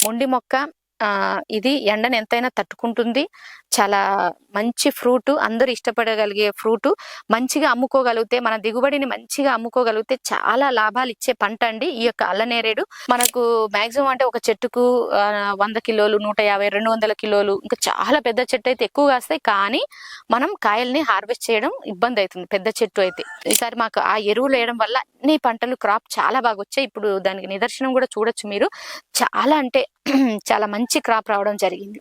మొండి మొక్క ఇది ఎండను ఎంతైనా తట్టుకుంటుంది. చాలా మంచి ఫ్రూట్, అందరూ ఇష్టపడగలిగే ఫ్రూట్. మంచిగా అమ్ముకోగలిగితే, మన దిగుబడిని మంచిగా అమ్ముకోగలిగితే చాలా లాభాలు ఇచ్చే పంట అండి ఈ యొక్క అల్లనేరేడు. మనకు మాక్సిమం అంటే ఒక చెట్టుకు 100 కిలోలు, 150, 200 కిలోలు, ఇంకా చాలా పెద్ద చెట్టు అయితే ఎక్కువ కాస్తాయి. కానీ మనం కాయల్ని హార్వెస్ట్ చేయడం ఇబ్బంది అవుతుంది పెద్ద చెట్టు అయితే. ఈసారి మాకు ఆ ఎరువులు వేయడం వల్ల అన్ని పంటలు క్రాప్ చాలా బాగా వచ్చాయి. ఇప్పుడు దానికి నిదర్శనం కూడా చూడొచ్చు మీరు. చాలా అంటే చాలా మంచి క్రాప్ రావడం జరిగింది.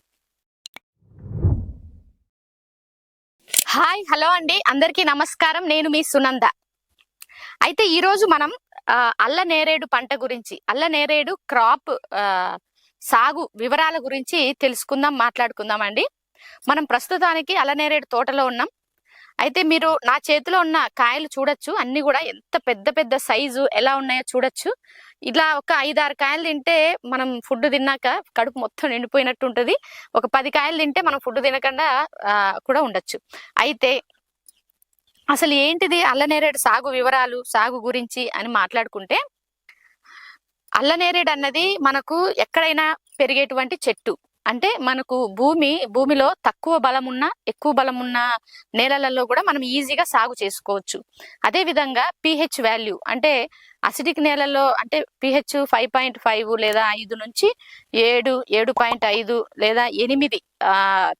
హాయ్, హలో అండి, అందరికీ నమస్కారం. నేను మీ సునంద. అయితే ఈరోజు మనం అల్ల నేరేడు పంట గురించి, అల్ల నేరేడు క్రాప్ సాగు వివరాల గురించి తెలుసుకుందాం, మాట్లాడుకుందాం అండి. మనం ప్రస్తుతానికి అల్ల నేరేడు తోటలో ఉన్నాం. అయితే మీరు నా చేతిలో ఉన్న కాయలు చూడొచ్చు, అన్ని కూడా ఎంత పెద్ద పెద్ద సైజు ఎలా ఉన్నాయో చూడొచ్చు. ఇలా ఒక 5-6 కాయలు తింటే మనం ఫుడ్ తిన్నాక కడుపు మొత్తం నిండిపోయినట్టు ఉంటుంది. ఒక 10 కాయలు తింటే మనం ఫుడ్ తినకుండా కూడా ఉండొచ్చు. అయితే అసలు ఏంటిది అల్లనేరేడు సాగు వివరాలు, సాగు గురించి అని మాట్లాడుకుంటే, అల్లనేరేడు అన్నది మనకు ఎక్కడైనా పెరిగేటువంటి చెట్టు. అంటే మనకు భూమిలో తక్కువ బలం ఉన్న, ఎక్కువ బలం ఉన్న నేలలలో కూడా మనం ఈజీగా సాగు చేసుకోవచ్చు. అదే విధంగా pH వాల్యూ, అంటే అసిడిక్ నేలల్లో అంటే pH 5.5 లేదా 5 నుంచి 7, 7.5 లేదా 8,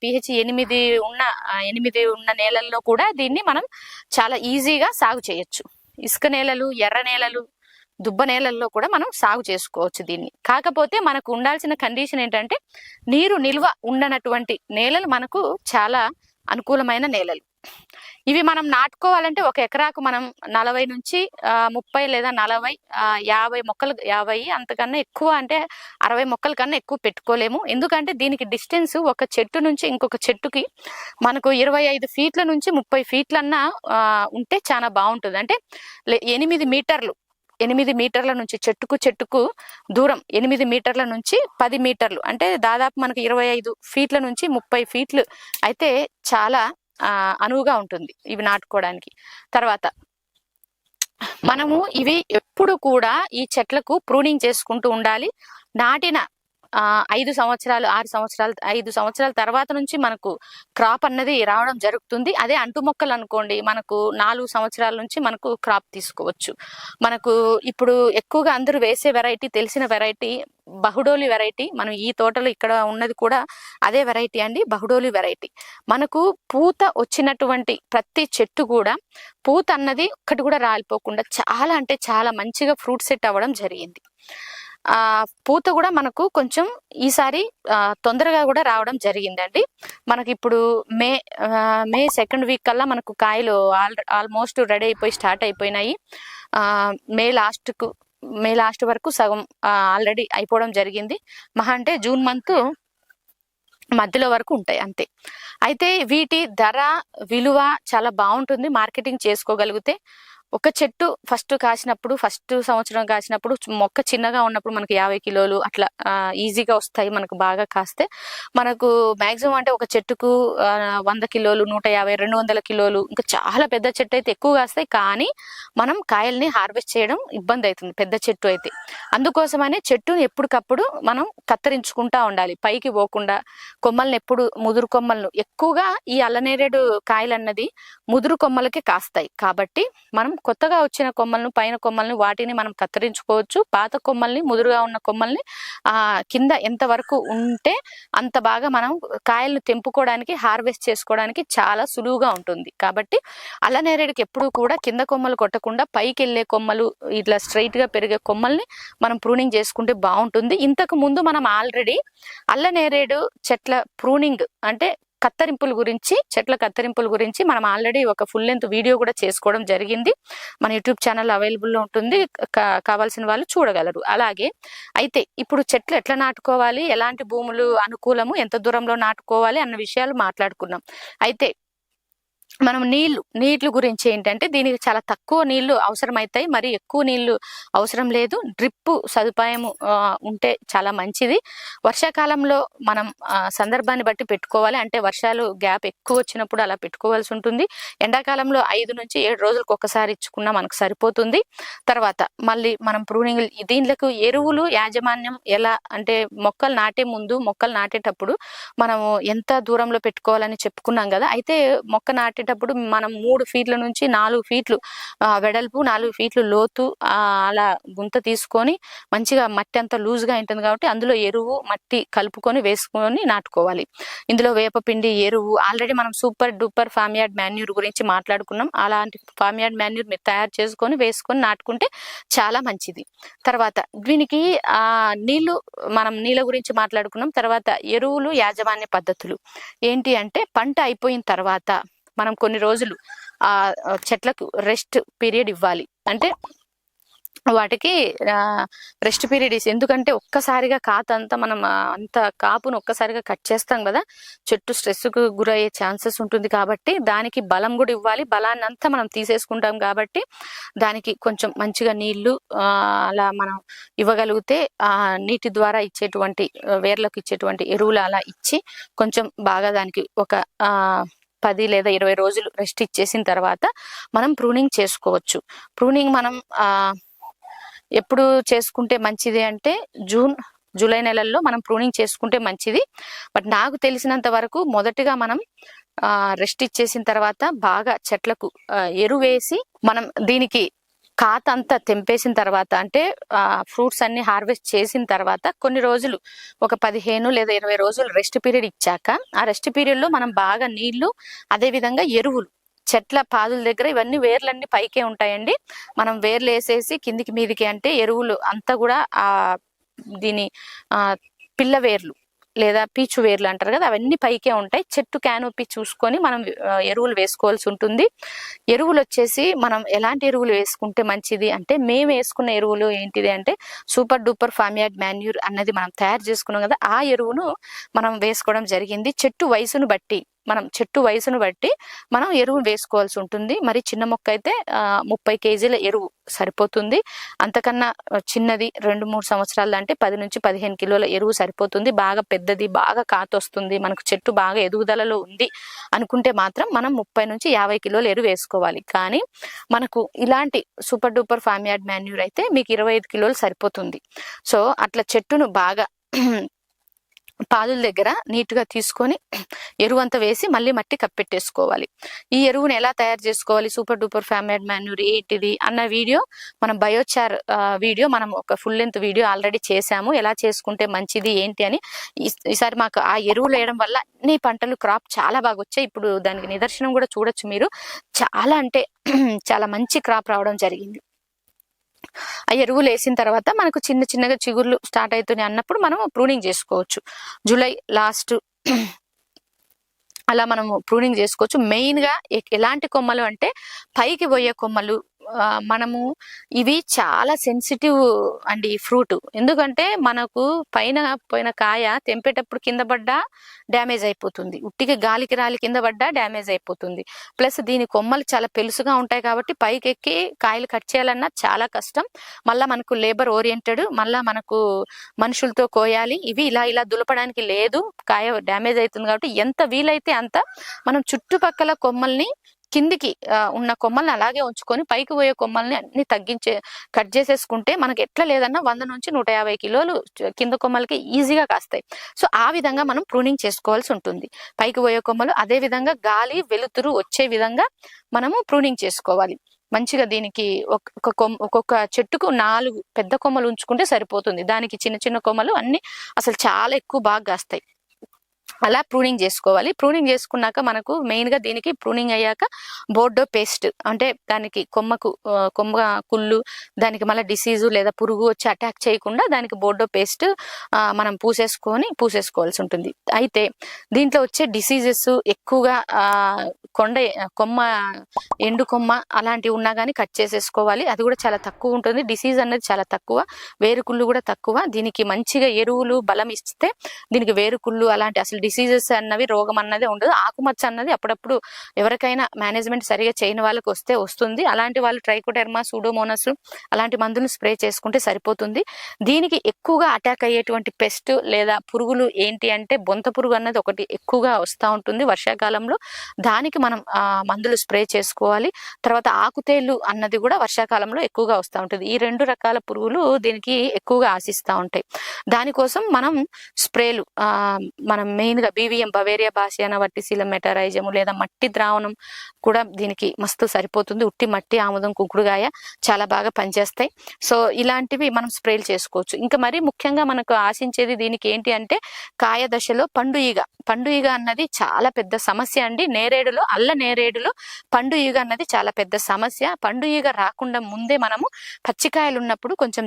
pH 8 ఉన్న నేలల్లో కూడా దీన్ని మనం చాలా ఈజీగా సాగు చేయొచ్చు. ఇసుక నేలలు, ఎర్ర నేలలు, దుబ్బ నేలల్లో కూడా మనం సాగు చేసుకోవచ్చు దీన్ని. కాకపోతే మనకు ఉండాల్సిన కండిషన్ ఏంటంటే, నీరు నిల్వ ఉండనటువంటి నేలలు మనకు చాలా అనుకూలమైన నేలలు. ఇవి మనం నాటుకోవాలంటే ఒక ఎకరాకు మనం 40 నుంచి 30 లేదా 40, 50 మొక్కలు, 50 అంతకన్నా ఎక్కువ అంటే 60 మొక్కల కన్నా ఎక్కువ పెట్టుకోలేము. ఎందుకంటే దీనికి డిస్టెన్స్ ఒక చెట్టు నుంచి ఇంకొక చెట్టుకి మనకు 25 ఫీట్ల నుంచి 30 ఫీట్లన్నా ఉంటే చాలా బాగుంటుంది. అంటే 8 మీటర్లు, 8 మీటర్ల నుంచి చెట్టుకు దూరం 8 మీటర్ల నుంచి 10 మీటర్లు, అంటే దాదాపు మనకు 25 ఫీట్ల నుంచి 30 ఫీట్లు అయితే చాలా అనువుగా ఉంటుంది ఇవి నాటుకోవడానికి. తర్వాత మనము ఇవి ఎప్పుడు కూడా ఈ చెట్లకు ప్రూనింగ్ చేసుకుంటూ ఉండాలి. నాటిన 5 సంవత్సరాలు, 6 సంవత్సరాలు, 5 సంవత్సరాల తర్వాత నుంచి మనకు క్రాప్ అన్నది రావడం జరుగుతుంది. అదే అంటు మొక్కలు అనుకోండి, మనకు 4 సంవత్సరాల నుంచి మనకు క్రాప్ తీసుకోవచ్చు. మనకు ఇప్పుడు ఎక్కువగా అందరూ వేసే వెరైటీ, తెలిసిన వెరైటీ బహుడోలి వెరైటీ. మనం ఈ తోటలో ఇక్కడ ఉన్నది కూడా అదే వెరైటీ అండి, బహుడోలి వెరైటీ. మనకు పూత వచ్చినటువంటి ప్రతి చెట్టు కూడా పూత అన్నది ఒక్కటి కూడా రాలిపోకుండా చాలా అంటే చాలా మంచిగా ఫ్రూట్ సెట్ అవ్వడం జరిగింది. పూత కూడా మనకు కొంచెం ఈసారి తొందరగా కూడా రావడం జరిగిందండి. మనకి ఇప్పుడు మే సెకండ్ వీక్ కల్లా మనకు కాయలు ఆల్మోస్ట్ రెడీ అయిపోయి స్టార్ట్ అయిపోయినాయి. మే లాస్ట్ వరకు సగం ఆల్రెడీ అయిపోవడం జరిగింది. మహా అంటే జూన్ మంత్ మధ్యలో వరకు ఉంటాయి అంతే. అయితే వీటి ధర, విలువ చాలా బాగుంటుంది మార్కెటింగ్ చేసుకోగలిగితే. ఒక చెట్టు ఫస్ట్ సంవత్సరం కాసినప్పుడు, మొక్క చిన్నగా ఉన్నప్పుడు మనకి 50 కిలోలు అట్లా ఈజీగా వస్తాయి మనకు బాగా కాస్తే. మనకు మాక్సిమం అంటే ఒక చెట్టుకు 100 కిలోలు, 150, 200 కిలోలు, ఇంకా చాలా పెద్ద చెట్టు అయితే ఎక్కువ కాస్తాయి. కానీ మనం కాయల్ని హార్వెస్ట్ చేయడం ఇబ్బంది అవుతుంది పెద్ద చెట్టు అయితే. అందుకోసమనే చెట్టుని ఎప్పటికప్పుడు మనం కత్తిరించుకుంటా ఉండాలి, పైకి పోకుండా. కొమ్మల్ని ఎప్పుడు ముదురు కొమ్మలను, ఎక్కువగా ఈ అల్లనేరేడు కాయలు అన్నది ముదురు కొమ్మలకి కాస్తాయి. కాబట్టి మనం కొత్తగా వచ్చిన కొమ్మలను, పైన కొమ్మల్ని, వాటిని మనం కత్తిరించుకోవచ్చు. పాత కొమ్మల్ని, ముదురుగా ఉన్న కొమ్మల్ని కింద ఎంత వరకు ఉంటే అంత బాగా మనం కాయలను తెంపుకోవడానికి, హార్వెస్ట్ చేసుకోవడానికి చాలా సులువుగా ఉంటుంది. కాబట్టి అల్లనేరేడుకి ఎప్పుడు కూడా కింద కొమ్మలు కొట్టకుండా పైకి వెళ్ళే కొమ్మలు, ఇట్లా స్ట్రైట్ గా పెరిగే కొమ్మల్ని మనం ప్రూనింగ్ చేసుకుంటే బాగుంటుంది. ఇంతకు ముందు మనం ఆల్రెడీ అల్లనేరేడు చెట్ల ప్రూనింగ్ అంటే చెట్ల కత్తరింపుల గురించి మనం ఆల్రెడీ ఒక ఫుల్ లెంత్ వీడియో కూడా చేసుకోవడం జరిగింది. మన యూట్యూబ్ ఛానల్ అవైలబుల్లో ఉంటుంది, కావాల్సిన వాళ్ళు చూడగలరు. అలాగే అయితే ఇప్పుడు చెట్లు ఎట్లా నాటుకోవాలి, ఎలాంటి భూములు అనుకూలము, ఎంత దూరంలో నాటుకోవాలి అన్న విషయాలు మాట్లాడుకున్నాం. అయితే మనం నీళ్లు గురించి ఏంటంటే దీనికి చాలా తక్కువ నీళ్లు అవసరమవుతాయి, మరి ఎక్కువ నీళ్లు అవసరం లేదు. డ్రిప్ సదుపాయం ఉంటే చాలా మంచిది. వర్షాకాలంలో మనం సందర్భాన్ని బట్టి పెట్టుకోవాలి, అంటే వర్షాలు గ్యాప్ ఎక్కువ వచ్చినప్పుడు అలా పెట్టుకోవాల్సి ఉంటుంది. ఎండాకాలంలో 5 నుంచి 7 రోజులకు ఒకసారి ఇచ్చుకున్నా మనకు సరిపోతుంది. తర్వాత మళ్ళీ మనం ప్రూనింగ్ దీంట్లకు ఎరువులు యాజమాన్యం ఎలా అంటే మొక్కలు నాటేటప్పుడు మనము ఎంత దూరంలో పెట్టుకోవాలని చెప్పుకున్నాం కదా. అయితే మొక్క నాటేటప్పుడు మనం 3 ఫీట్ల నుంచి 4 ఫీట్లు వెడల్పు 4 ఫీట్లు లోతు అలా గుంత తీసుకొని మంచిగా మట్టి అంతా లూజ్గా ఉంటుంది కాబట్టి అందులో ఎరువు మట్టి కలుపుకొని వేసుకొని నాటుకోవాలి. ఇందులో వేపపిండి ఎరువు ఆల్రెడీ మనం super duper form yard manure గురించి మాట్లాడుకున్నాం. అలాంటి ఫామ్ యార్డ్ మాన్యూర్ మీరు తయారు చేసుకొని వేసుకొని నాటుకుంటే చాలా మంచిది. తర్వాత దీనికి మనం నీళ్ళ గురించి మాట్లాడుకున్నాం. తర్వాత ఎరువులు యాజమాన్య పద్ధతులు ఏంటి అంటే పంట అయిపోయిన తర్వాత మనం కొన్ని రోజులు చెట్లకు రెస్ట్ పీరియడ్ ఇవ్వాలి. అంటే వాటికి రెస్ట్ పీరియడ్ ఎందుకంటే ఒక్కసారిగా మనం అంత కాపును ఒక్కసారిగా కట్ చేస్తాం కదా, చెట్టు స్ట్రెస్ కు గురయ్యే ఛాన్సెస్ ఉంటుంది కాబట్టి దానికి బలం కూడా ఇవ్వాలి. బలాన్ని అంతా మనం తీసేసుకుంటాం కాబట్టి దానికి కొంచెం మంచిగా నీళ్లు అలా మనం ఇవ్వగలిగితే నీటి ద్వారా ఇచ్చేటువంటి వేర్లకు ఇచ్చేటువంటి ఎరువులు అలా ఇచ్చి కొంచెం బాగా దానికి ఒక 10 లేదా 20 రోజులు రెస్ట్ ఇచ్చేసిన తర్వాత మనం ప్రూనింగ్ చేసుకోవచ్చు. ప్రూనింగ్ మనం ఎప్పుడు చేసుకుంటే మంచిది అంటే జూలై నెలల్లో మనం ప్రూనింగ్ చేసుకుంటే మంచిది. బట్ నాకు తెలిసినంత వరకు మొదటిగా మనం రెస్ట్ ఇచ్చేసిన తర్వాత బాగా చెట్లకు ఎరువేసి మనం దీనికి కాత అంతా తెంపేసిన తర్వాత అంటే ఫ్రూట్స్ అన్ని హార్వెస్ట్ చేసిన తర్వాత కొన్ని రోజులు ఒక 15 లేదా 20 రోజులు రెస్ట్ పీరియడ్ ఇచ్చాక ఆ రెస్ట్ పీరియడ్ లో మనం బాగా నీళ్లు అదే విధంగా ఎరువులు చెట్ల పాదుల దగ్గర ఇవన్నీ వేర్లన్నీ పైకే ఉంటాయండి. మనం వేర్లు వేసేసి కిందికి మీదికి అంటే ఎరువులు అంతా కూడా దీని పిల్ల వేర్లు లేదా పీచు వేర్లు అంటారు కదా, అవన్నీ పైకే ఉంటాయి. చెట్టు క్యానోపీ చూసుకొని మనం ఎరువులు వేసుకోవాల్సి ఉంటుంది. ఎరువులు వచ్చేసి మనం ఎలాంటి ఎరువులు వేసుకుంటే మంచిది అంటే మేము వేసుకున్న ఎరువులు ఏంటిది అంటే super duper form yard manure అన్నది మనం తయారు చేసుకున్నాం కదా, ఆ ఎరువును మనం వేసుకోవడం జరిగింది. చెట్టు వయసును బట్టి మనం ఎరువు వేసుకోవాల్సి ఉంటుంది. మరి చిన్న మొక్క అయితే 30 కేజీల ఎరువు సరిపోతుంది. అంతకన్నా చిన్నది 2-3 సంవత్సరాలు అంటే 10 నుంచి 15 కిలోల ఎరువు సరిపోతుంది. బాగా పెద్దది బాగా కాతొస్తుంది మనకు చెట్టు బాగా ఎదుగుదలలో ఉంది అనుకుంటే మాత్రం మనం 30 నుంచి 50 కిలోల ఎరువు వేసుకోవాలి. కానీ మనకు ఇలాంటి super duper form yard manure అయితే మీకు 25 కిలోలు సరిపోతుంది. సో అట్లా చెట్టును బాగా పాదుల దగ్గర నీట్గా తీసుకొని ఎరువు అంతా వేసి మళ్ళీ మట్టి కప్పెట్టేసుకోవాలి. ఈ ఎరువును ఎలా తయారు చేసుకోవాలి, super duper form yard manure ఏంటిది అన్న వీడియో మనం బయోచార్ వీడియో మనం ఒక ఫుల్ లెంత్ వీడియో ఆల్రెడీ చేశాము. ఎలా చేసుకుంటే మంచిది ఏంటి అని. ఈసారి మాకు ఆ ఎరువులు వేయడం వల్ల అన్ని పంటలు క్రాప్ చాలా బాగా వచ్చాయి. ఇప్పుడు దానికి నిదర్శనం కూడా చూడొచ్చు మీరు. చాలా అంటే చాలా మంచి క్రాప్ రావడం జరిగింది. ఆ ఎరువులు వేసిన తర్వాత మనకు చిన్నగా చిగుర్లు స్టార్ట్ అవుతున్నాయి అన్నప్పుడు మనం ప్రూనింగ్ చేసుకోవచ్చు. జూలై లాస్ట్ అలా మనము ప్రూనింగ్ చేసుకోవచ్చు. మెయిన్ గా ఎలాంటి కొమ్మలు అంటే పైకి పోయే కొమ్మలు. మనము ఇవి చాలా సెన్సిటివ్ అండి ఈ ఫ్రూట్. ఎందుకంటే మనకు పోయిన కాయ తెంపేటప్పుడు కింద పడ్డా డ్యామేజ్ అయిపోతుంది, ఉట్టికి గాలికి రాలి కింద పడ్డా డ్యామేజ్ అయిపోతుంది. ప్లస్ దీని కొమ్మలు చాలా పెలుసుగా ఉంటాయి కాబట్టి పైకి ఎక్కి కాయలు కట్ చేయాలన్నా చాలా కష్టం. మళ్ళా మనకు లేబర్ ఓరియంటెడ్, మళ్ళా మనకు మనుషులతో కోయాలి. ఇవి ఇలా దులపడానికి లేదు, కాయ డ్యామేజ్ అవుతుంది కాబట్టి ఎంత వీలైతే అంత మనం చుట్టుపక్కల కొమ్మల్ని కిందికి ఉన్న కొమ్మల్ని అలాగే ఉంచుకొని పైకి పోయే కొమ్మల్ని అన్ని కట్ చేసేసుకుంటే మనకి ఎట్లా లేదన్నా 100 నుంచి 150 కిలోలు కింద కొమ్మలకి ఈజీగా కాస్తాయి. సో ఆ విధంగా మనం ప్రూనింగ్ చేసుకోవాల్సి ఉంటుంది. పైకి పోయే కొమ్మలు అదే విధంగా గాలి వెలుతురు వచ్చే విధంగా మనము ప్రూనింగ్ చేసుకోవాలి. మంచిగా దీనికి ఒక్కొక్క చెట్టుకు 4 పెద్ద కొమ్మలు ఉంచుకుంటే సరిపోతుంది. దానికి చిన్న కొమ్మలు అన్ని అసలు చాలా ఎక్కువ బాగా కాస్తాయి. అలా ప్రూనింగ్ చేసుకోవాలి. ప్రూనింగ్ చేసుకున్నాక మనకు మెయిన్ గా దీనికి ప్రూనింగ్ అయ్యాక బోర్డో పేస్ట్ అంటే దానికి కొమ్మ కుళ్ళు దానికి మళ్ళీ డిసీజు లేదా పురుగు వచ్చి అటాక్ చేయకుండా దానికి బోర్డో పేస్ట్ మనం పూసేసుకోవాల్సి ఉంటుంది. అయితే దీంట్లో వచ్చే డిసీజెస్ ఎక్కువగా ఎండు కొమ్మ అలాంటివి ఉన్నా కానీ కట్ చేసేసుకోవాలి. అది కూడా చాలా తక్కువ ఉంటుంది. డిసీజ్ అనేది చాలా తక్కువ, వేరుకుళ్ళు కూడా తక్కువ. దీనికి మంచిగా ఎరువులు బలం ఇస్తే దీనికి వేరుకుళ్ళు అలాంటి అసలు డిసీజెస్ అన్నవి రోగం అన్నది ఉండదు. ఆకుమచ్చ అన్నది అప్పుడప్పుడు ఎవరికైనా మేనేజ్మెంట్ సరిగా చేయని వాళ్ళకి వస్తుంది. అలాంటి వాళ్ళు ట్రైకోడెర్మా, సూడోమోనాస్ అలాంటి మందులు స్ప్రే చేసుకుంటే సరిపోతుంది. దీనికి ఎక్కువగా అటాక్ అయ్యేటువంటి పెస్ట్ లేదా పురుగులు ఏంటి అంటే బొంత పురుగు అన్నది ఒకటి ఎక్కువగా వస్తూ ఉంటుంది వర్షాకాలంలో. దానికి మనం మందులు స్ప్రే చేసుకోవాలి. తర్వాత ఆకుతేళ్లు అన్నది కూడా వర్షాకాలంలో ఎక్కువగా వస్తూ ఉంటుంది. ఈ 2 రకాల పురుగులు దీనికి ఎక్కువగా ఆశిస్తూ ఉంటాయి. దానికోసం మనం స్ప్రేలు మనం మెయిన్ గా BVM, బవేరియా బాసియానా, వర్టిసిలం మెటారైజము లేదా మట్టి ద్రావణం కూడా దీనికి మస్తు సరిపోతుంది. ఉట్టి మట్టి, ఆముదం, కుంకుడుగాయ చాలా బాగా పనిచేస్తాయి. సో ఇలాంటివి మనం స్ప్రేలు చేసుకోవచ్చు. ఇంకా మరీ ముఖ్యంగా మనకు ఆశించేది దీనికి ఏంటి అంటే కాయ దశలో పండు ఈగ అన్నది చాలా పెద్ద సమస్య అండి. అల్ల నేరేడులో పండు ఈగ అన్నది చాలా పెద్ద సమస్య. పండు ఈగ రాకుండా ముందే మనము పచ్చికాయలు ఉన్నప్పుడు కొంచెం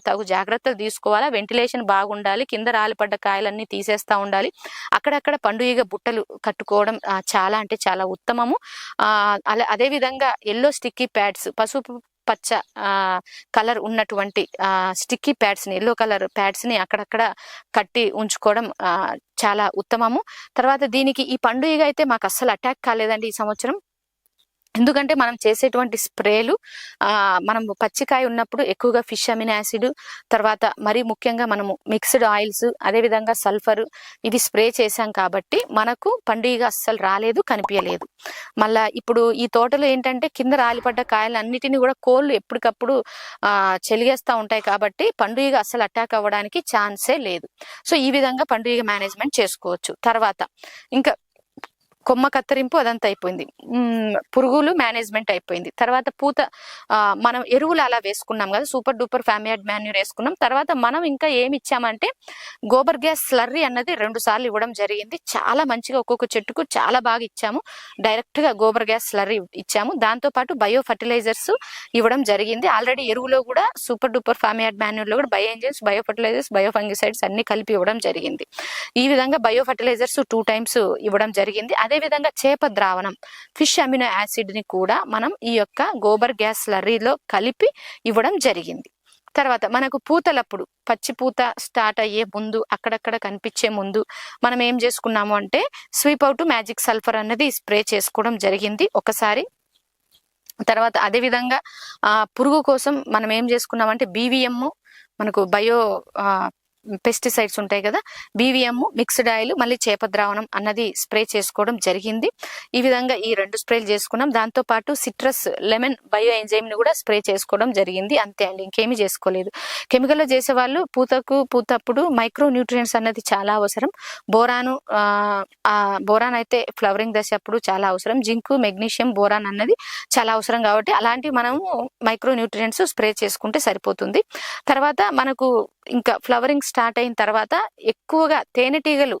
తగు జాగ్రత్తలు తీసుకోవాలా. వెంటిలేషన్ బాగుండాలి. కింద రాలిపడ్డ కాయలన్నీ తీసేస్తా ఉండాలి. అక్కడక్కడ పండు ఈగ బుట్టలు కట్టుకోవడం చాలా అంటే చాలా ఉత్తమము. అదే విధంగా ఎల్లో స్టిక్కీ ప్యాడ్స్, పసుపు పచ్చ కలర్ ఉన్నటువంటి స్టిక్కీ ప్యాడ్స్ ని, ఎల్లో కలర్ ప్యాడ్స్ ని అక్కడక్కడ కట్టి ఉంచుకోవడం చాలా ఉత్తమము. తర్వాత దీనికి ఈ పండు ఈగ అయితే మాకు అస్సలు అటాక్ కాలేదండి ఈ సంవత్సరం. ఎందుకంటే మనం చేసేటువంటి స్ప్రేలు మనం పచ్చికాయ ఉన్నప్పుడు ఎక్కువగా ఫిష్ అమినో యాసిడ్, తర్వాత మరీ ముఖ్యంగా మనము మిక్స్డ్ ఆయిల్స్, అదేవిధంగా సల్ఫర్ ఇవి స్ప్రే చేశాం కాబట్టి మనకు పండుగ అస్సలు రాలేదు, కనిపించలేదు. మళ్ళా ఇప్పుడు ఈ తోటలో ఏంటంటే కింద రాలిపడ్డ కాయలన్నిటిని కూడా కోళ్ళు ఎప్పటికప్పుడు చెలిగేస్తూ ఉంటాయి కాబట్టి పండుగ అస్సలు అటాక్ అవ్వడానికి ఛాన్సే లేదు. సో ఈ విధంగా పండుగ మేనేజ్మెంట్ చేసుకోవచ్చు. తర్వాత ఇంకా కొమ్మ కత్తిరింపు అదంతా అయిపోయింది. పురుగులు మేనేజ్మెంట్ అయిపోయింది. తర్వాత పూత మనం ఎరువులు అలా వేసుకున్నాం కదా, సూపర్ డూపర్ ఫామియాడ్ మాన్యూర్ వేసుకున్నాం. తర్వాత మనం ఇంకా ఏమి ఇచ్చామంటే గోబర్ గ్యాస్ స్లర్రీ అన్నది 2 సార్లు ఇవ్వడం జరిగింది. చాలా మంచిగా ఒక్కొక్క చెట్టుకు చాలా బాగా ఇచ్చాము. డైరెక్ట్ గా గోబర్ గ్యాస్ స్లర్రీ ఇచ్చాము. దాంతో పాటు బయో ఫర్టిలైజర్స్ ఇవ్వడం జరిగింది. ఆల్రెడీ ఎరువులో కూడా సూపర్ డూపర్ ఫామియాడ్ మాన్యూర్ లో కూడా bio enzymes, bio fertilizers, bio fungicides అన్ని కలిపి ఇవ్వడం జరిగింది. ఈ విధంగా బయో ఫర్టిలైజర్స్ 2 times ఇవ్వడం జరిగింది. అదే విధంగా చేప ద్రావణం, ఫిష్ అమినో యాసిడ్ ని కూడా మనం ఈ యొక్క గోబర్ గ్యాస్ స్లర్రీలో కలిపి ఇవ్వడం జరిగింది. తర్వాత మనకు పూతలప్పుడు పచ్చి పూత స్టార్ట్ అయ్యే ముందు, అక్కడక్కడ కనిపించే ముందు మనం ఏం చేసుకున్నాము అంటే స్వీప్ అవుట్ మ్యాజిక్ సల్ఫర్ అన్నది స్ప్రే చేసుకోవడం జరిగింది ఒకసారి. తర్వాత అదే విధంగా పురుగు కోసం మనం ఏం చేసుకున్నామంటే BVM, మనకు బయో పెస్టిసైడ్స్ ఉంటాయి కదా, BVM, మిక్స్డ్ ఆయిల్, మళ్ళీ చేప ద్రావణం అన్నది స్ప్రే చేసుకోవడం జరిగింది. ఈ విధంగా ఈ 2 స్ప్రేలు చేసుకున్నాం. దాంతో పాటు సిట్రస్ లెమన్ బయో ఎంజైమ్ ని కూడా స్ప్రే చేసుకోవడం జరిగింది. అంతే అండి, ఇంకేమీ చేసుకోలేదు. కెమికల్ లో చేసే వాళ్ళు పూతప్పుడు మైక్రో న్యూట్రియంట్స్ అన్నది చాలా అవసరం. బోరాన్ అయితే ఫ్లవరింగ్ దశ అప్పుడు చాలా అవసరం. జింక్, మెగ్నీషియం, బోరాన్ అన్నది చాలా అవసరం కాబట్టి అలాంటివి మనము మైక్రో న్యూట్రియంట్స్ స్ప్రే చేసుకుంటే సరిపోతుంది. తర్వాత మనకు ఇంకా ఫ్లవరింగ్ స్టార్ట్ అయిన తర్వాత ఎక్కువగా తేనెటీగలు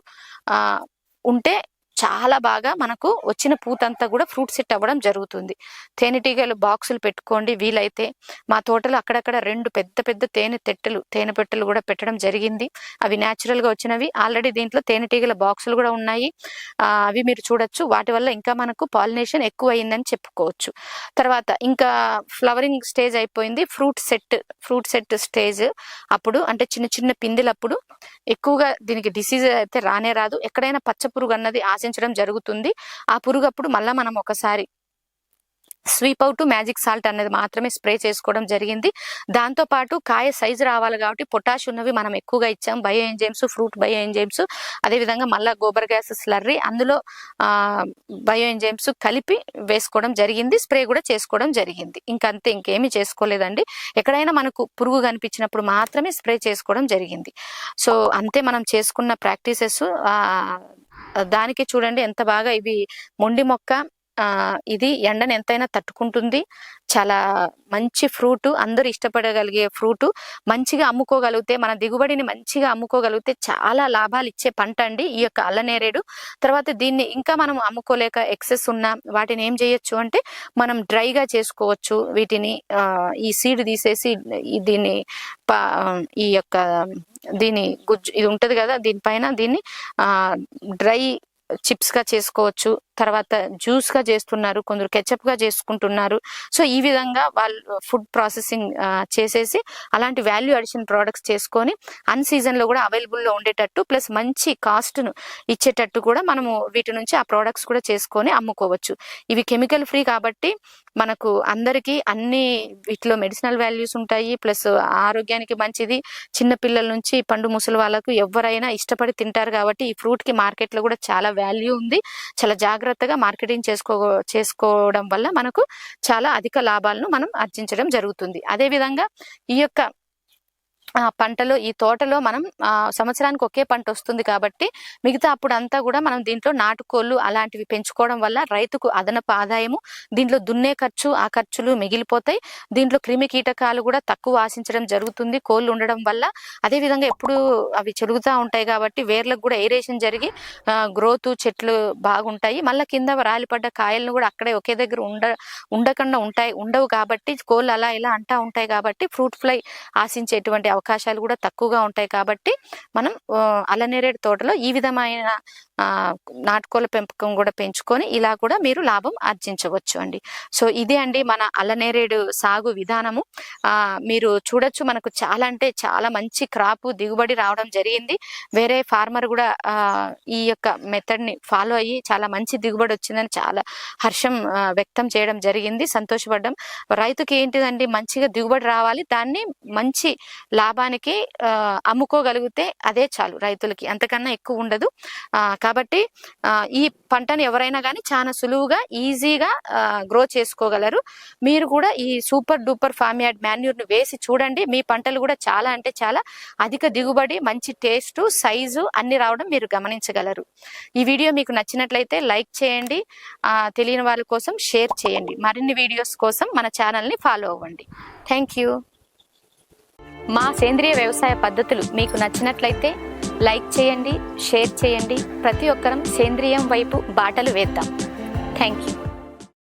ఉంటే చాలా బాగా మనకు వచ్చిన పూతంతా కూడా ఫ్రూట్ సెట్ అవ్వడం జరుగుతుంది. తేనెటీగలు బాక్సులు పెట్టుకోండి వీలైతే. మా తోటలో అక్కడక్కడ 2 పెద్ద తేనె పెట్టెలు కూడా పెట్టడం జరిగింది. అవి న్యాచురల్ గా వచ్చినవి. ఆల్రెడీ దీంట్లో తేనెటీగల బాక్సులు కూడా ఉన్నాయి. అవి మీరు చూడొచ్చు. వాటి వల్ల ఇంకా మనకు పాలినేషన్ ఎక్కువ అయిందని చెప్పుకోవచ్చు. తర్వాత ఇంకా ఫ్లవరింగ్ స్టేజ్ అయిపోయింది. ఫ్రూట్ సెట్ స్టేజ్ అప్పుడు అంటే చిన్న పిందెలప్పుడు ఎక్కువగా దీనికి డిసీజ్ అయితే రానే రాదు. ఎక్కడైనా పచ్చ పురుగు అన్నది ఆశించడం జరుగుతుంది. ఆ పురుగు అప్పుడు మళ్ళా మనం ఒకసారి స్వీప్ అవుట్ మ్యాజిక్ సాల్ట్ అనేది మాత్రమే స్ప్రే చేసుకోవడం జరిగింది. దాంతో పాటు కాయ సైజు రావాలి కాబట్టి పొటాష్ ఉన్నవి మనం ఎక్కువగా ఇచ్చాం. Bio enzymes, fruit bio enzymes, అదేవిధంగా మళ్ళా గోబర్ గ్యాస్ స్లర్రీ అందులో బయో ఎంజైమ్స్ కలిపి వేసుకోవడం జరిగింది. స్ప్రే కూడా చేసుకోవడం జరిగింది. ఇంకంతే, ఇంకేమీ చేసుకోలేదండి. ఎక్కడైనా మనకు పురుగు కనిపించినప్పుడు మాత్రమే స్ప్రే చేసుకోవడం జరిగింది. సో అంతే మనం చేసుకున్న ప్రాక్టీసెస్. దానికి చూడండి ఎంత బాగా ఇవి మొండి మొక్క, ఇది ఎండను ఎంతైనా తట్టుకుంటుంది. చాలా మంచి ఫ్రూట్, అందరూ ఇష్టపడగలిగే ఫ్రూట్. మంచిగా అమ్ముకోగలిగితే, మన దిగుబడిని మంచిగా అమ్ముకోగలిగితే చాలా లాభాలు ఇచ్చే పంట అండి ఈ యొక్క అల్లనేరేడు. తర్వాత దీన్ని ఇంకా మనం అమ్ముకోలేక ఎక్సెస్ ఉన్న వాటిని ఏం చేయొచ్చు అంటే మనం డ్రైగా చేసుకోవచ్చు. వీటిని ఈ సీడ్ తీసేసి దీన్ని ఈ యొక్క దీని గుజ్జు ఇది ఉంటది కదా, దీనిపైన దీన్ని డ్రై చిప్స్ గా చేసుకోవచ్చు. తర్వాత జ్యూస్ గా చేస్తున్నారు, కొందరు కెచప్ గా చేసుకుంటున్నారు. సో ఈ విధంగా వాళ్ళు ఫుడ్ ప్రాసెసింగ్ చేసేసి అలాంటి వాల్యూ అడిషన్ ప్రోడక్ట్స్ చేసుకొని అన్ సీజన్ లో కూడా అవైలబుల్ లో ఉండేటట్టు ప్లస్ మంచి కాస్ట్ ను ఇచ్చేటట్టు కూడా మనము వీటి నుంచి ఆ ప్రోడక్ట్స్ కూడా చేసుకొని అమ్ముకోవచ్చు. ఇవి కెమికల్ ఫ్రీ కాబట్టి మనకు అందరికీ అన్ని వీటిలో మెడిసినల్ వాల్యూస్ ఉంటాయి, ప్లస్ ఆరోగ్యానికి మంచిది. చిన్న పిల్లల నుంచి పండు ముసలి వాళ్ళకు ఎవరైనా ఇష్టపడి తింటారు కాబట్టి ఈ ఫ్రూట్ కి మార్కెట్ లో కూడా చాలా వాల్యూ ఉంది. చాలా జాగ్రత్తగా మార్కెటింగ్ చేసుకోవడం వల్ల మనకు చాలా అధిక లాభాలను మనం ఆర్జించడం జరుగుతుంది. అదే విధంగా ఈ యొక్క పంటలో ఈ తోటలో మనం సంవత్సరానికి ఒకే పంట వస్తుంది కాబట్టి మిగతా అప్పుడు అంతా కూడా మనం దీంట్లో నాటుకోళ్ళు అలాంటివి పెంచుకోవడం వల్ల రైతుకు అదనపు ఆదాయము, దీంట్లో దున్నే ఖర్చు ఆ ఖర్చులు మిగిలిపోతాయి. దీంట్లో క్రిమి కీటకాలు కూడా తక్కువ ఆశించడం జరుగుతుంది కోళ్ళు ఉండడం వల్ల. అదే విధంగా ఎప్పుడు అవి చెరుగుతూ ఉంటాయి కాబట్టి వేర్లకు కూడా ఏరేషన్ జరిగి గ్రోత్ చెట్లు బాగుంటాయి. మళ్ళీ కింద రాలిపడ్డ కాయలను కూడా అక్కడే ఒకే దగ్గర ఉండకుండా ఉండవు కాబట్టి కోళ్ళు అలా ఇలా అంటా ఉంటాయి కాబట్టి ఫ్రూట్ ఫ్లై ఆశించేటువంటి అవకాశాలు కూడా తక్కువగా ఉంటాయి. కాబట్టి మనం అల్లనేరేడు తోటలో ఈ విధమైన నాటుకోళ్ళ పెంపకం కూడా పెంచుకొని ఇలా కూడా మీరు లాభం ఆర్జించవచ్చు అండి. సో ఇదే అండి మన అల్లనేరేడు సాగు విధానము. మీరు చూడొచ్చు మనకు చాలా అంటే చాలా మంచి క్రాప్ దిగుబడి రావడం జరిగింది. వేరే ఫార్మర్ కూడా ఈ యొక్క మెథడ్ ని ఫాలో అయ్యి చాలా మంచి దిగుబడి వచ్చిందని చాలా హర్షం వ్యక్తం చేయడం జరిగింది, సంతోషపడ్డం. రైతుకి ఏంటిదండి మంచిగా దిగుబడి రావాలి, దాన్ని మంచి లాభానికి అమ్ముకోగలిగితే అదే చాలు రైతులకి, అంతకన్నా ఎక్కువ ఉండదు. కాబట్టి ఈ పంటను ఎవరైనా కానీ చాలా సులువుగా ఈజీగా గ్రో చేసుకోగలరు. మీరు కూడా ఈ super duper form yard manure ను వేసి చూడండి, మీ పంటలు కూడా చాలా అంటే చాలా అధిక దిగుబడి, మంచి టేస్ట్, సైజు అన్ని రావడం మీరు గమనించగలరు. ఈ వీడియో మీకు నచ్చినట్లయితే లైక్ చేయండి, తెలియని వాళ్ళ కోసం షేర్ చేయండి. మరిన్ని వీడియోస్ కోసం మన ఛానల్ని ఫాలో అవ్వండి. Thank you. మా సేంద్రియ వ్యవసాయ పద్ధతులు మీకు నచ్చినట్లయితే లైక్ చేయండి, షేర్ చేయండి. ప్రతి ఒక్కరం సేంద్రియం వైపు బాటలు వేద్దాం. Thank you.